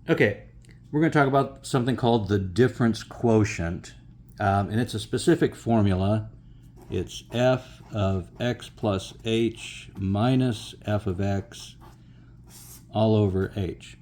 Okay, we're going to talk about something called the difference quotient, and it's a specific formula. It's f of x plus h minus f of x all over h.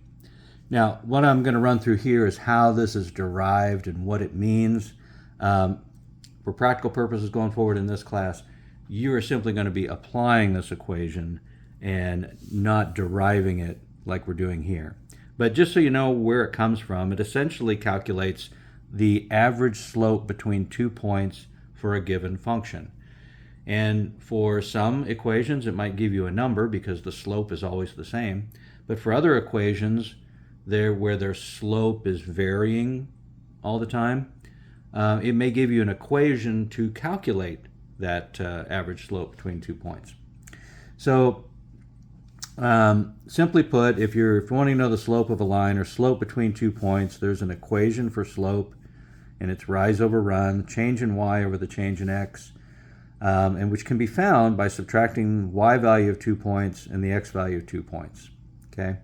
Now, what I'm going to run through here is how this is derived and what it means. For practical purposes going forward in this class, you are simply going to be applying this equation and not deriving it like we're doing here. But just so you know where it comes from, it essentially calculates the average slope between 2 points for a given function. And for some equations, it might give you a number because the slope is always the same. But for other equations, where their slope is varying all the time, it may give you an equation to calculate that average slope between 2 points. So simply put, if you're wanting to know the slope of a line or slope between 2 points, there's an equation for slope, and it's rise over run, change in y over the change in x, and which can be found by subtracting y value of 2 points and the x value of 2 points. Okay.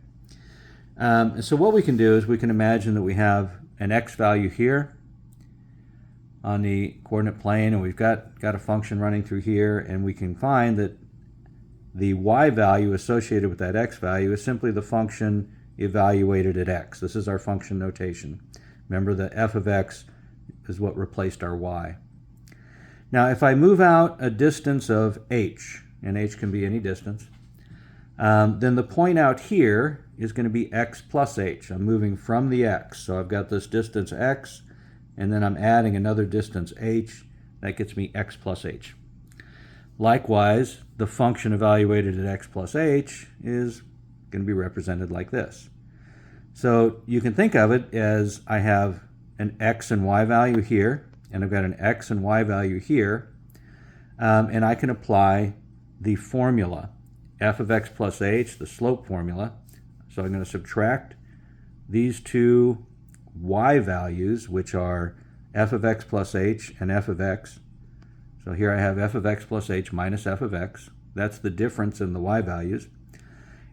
And so what we can do is we can imagine that we have an x value here on the coordinate plane, and we've got a function running through here, and we can find that the y value associated with that x value is simply the function evaluated at x. This is our function notation. Remember, the f of x is what replaced our y. Now, if I move out a distance of h, and h can be any distance, then the point out here is going to be x plus h. I'm moving from the x, so I've got this distance x, and then I'm adding another distance h. That gets me x plus h. Likewise, the function evaluated at x plus h is going to be represented like this. So you can think of it as I have an x and y value here, and I've got an x and y value here, and I can apply the formula, f of x plus h, the slope formula. So I'm going to subtract these two y values, which are f of x plus h and f of x. So here I have f of x plus h minus f of x. That's the difference in the y values.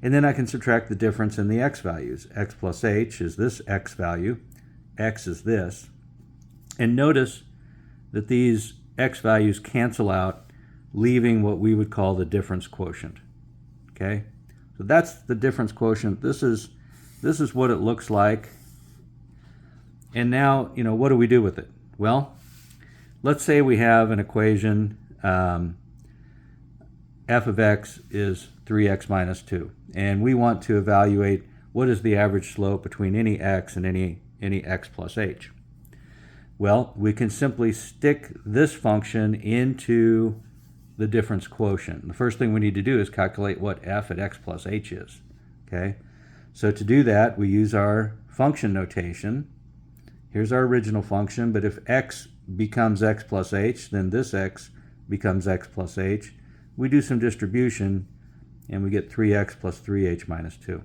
And then I can subtract the difference in the x values. X plus h is this x value. X is this. And notice that these x values cancel out, leaving what we would call the difference quotient. Okay? So that's the difference quotient. This is what it looks like. And now, what do we do with it? Well, let's say we have an equation, f of x is 3x minus 2. And we want to evaluate what is the average slope between any x and any x plus h. Well, we can simply stick this function into the difference quotient. The first thing we need to do is calculate what f at x plus h is. Okay? So to do that, we use our function notation. Here's our original function, but if x becomes x plus h, then this x becomes x plus h. We do some distribution, and we get 3x plus 3h minus 2.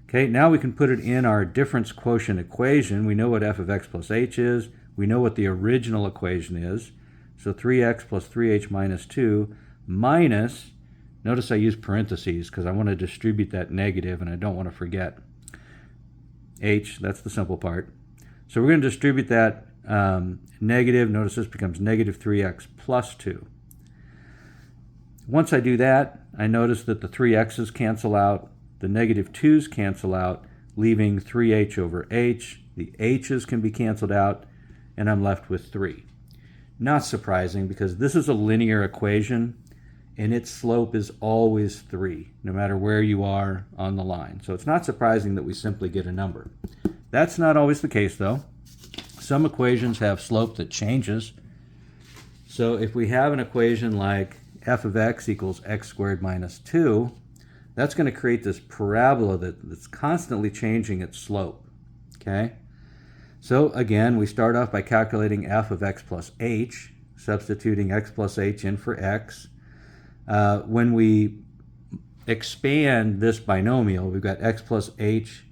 Okay, now we can put it in our difference quotient equation. We know what f of x plus h is. We know what the original equation is. So 3x plus 3h minus 2 minus, notice I use parentheses because I want to distribute that negative and I don't want to forget. H, that's the simple part. So we're going to distribute that negative. Notice this becomes negative 3x plus 2. Once I do that, I notice that the 3x's cancel out, the negative 2's cancel out, leaving 3h over h. The h's can be canceled out, and I'm left with 3. Not surprising, because this is a linear equation, and its slope is always 3, no matter where you are on the line. So it's not surprising that we simply get a number. That's not always the case, though. Some equations have slope that changes. So if we have an equation like f of x equals x squared minus 2, that's going to create this parabola that's constantly changing its slope. Okay? So again, we start off by calculating f of x plus h, substituting x plus h in for x. When we expand this binomial, we've got x plus h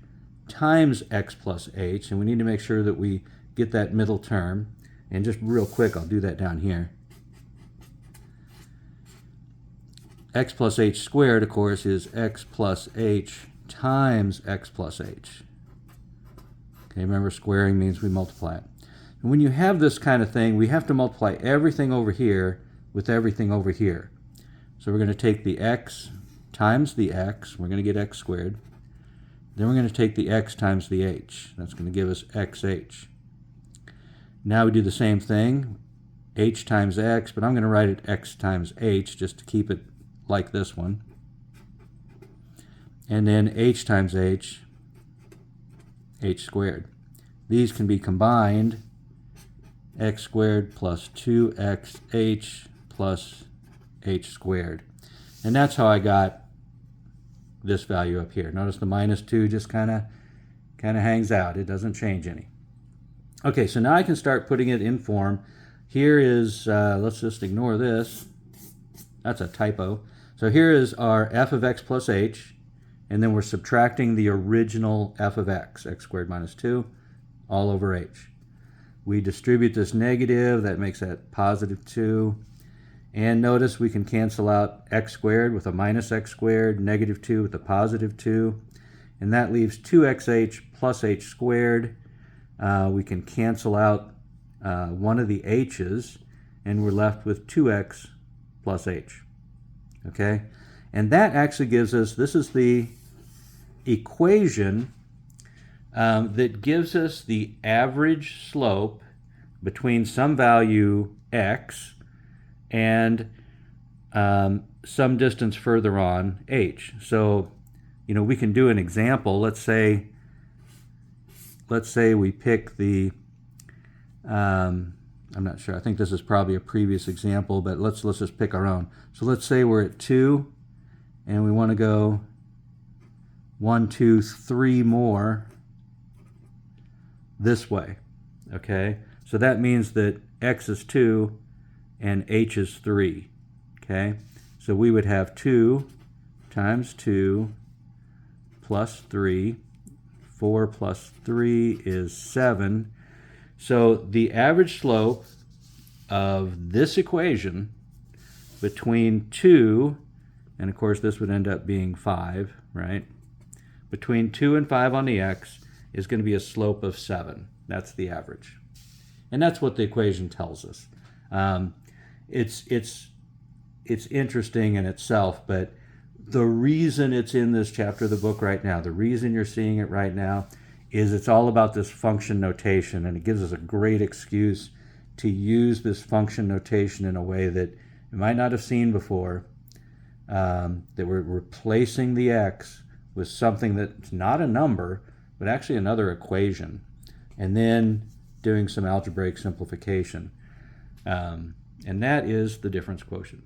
times x plus h, and we need to make sure that we get that middle term. And just real quick, I'll do that down here. X plus h squared, of course, is x plus h times x plus h. Okay, remember squaring means we multiply it. And when you have this kind of thing, we have to multiply everything over here with everything over here. So we're going to take the x times the x, we're going to get x squared. Then we're going to take the x times the h. That's going to give us xh. Now we do the same thing, h times x, but I'm going to write it x times h just to keep it like this one. And then h times h, h squared. These can be combined, x squared plus 2xh plus h squared. And that's how I got this value up here. Notice the minus 2 just kind of hangs out. It doesn't change any. Okay, so now I can start putting it in form. Here is, let's just ignore this. That's a typo. So here is our f of x plus h, and then we're subtracting the original f of x squared minus 2, all over h. We distribute this negative, that makes that positive 2. And notice we can cancel out x squared with a minus x squared, negative 2 with a positive 2. And that leaves 2xh plus h squared. We can cancel out one of the h's, and we're left with 2x plus h. Okay? And that actually gives us, this is the equation that gives us the average slope between some value x and some distance further on h. So, you know, we can do an example. Let's say we pick the, I'm not sure, I think this is probably a previous example, but let's just pick our own. So let's say we're at 2 and we want to go 1, 2, 3 more this way. Okay, so that means that x is 2 and h is 3. Okay, so we would have 2 times 2 plus 3. 4 plus 3 is 7. So the average slope of this equation between 2, and of course this would end up being 5, right? Between 2 and 5 on the x is going to be a slope of 7. That's the average. And that's what the equation tells us. It's interesting in itself, but the reason it's in this chapter of the book right now, the reason you're seeing it right now, is it's all about this function notation, and it gives us a great excuse to use this function notation in a way that you might not have seen before, that we're replacing the x with something that's not a number, but actually another equation, and then doing some algebraic simplification. And that is the difference quotient.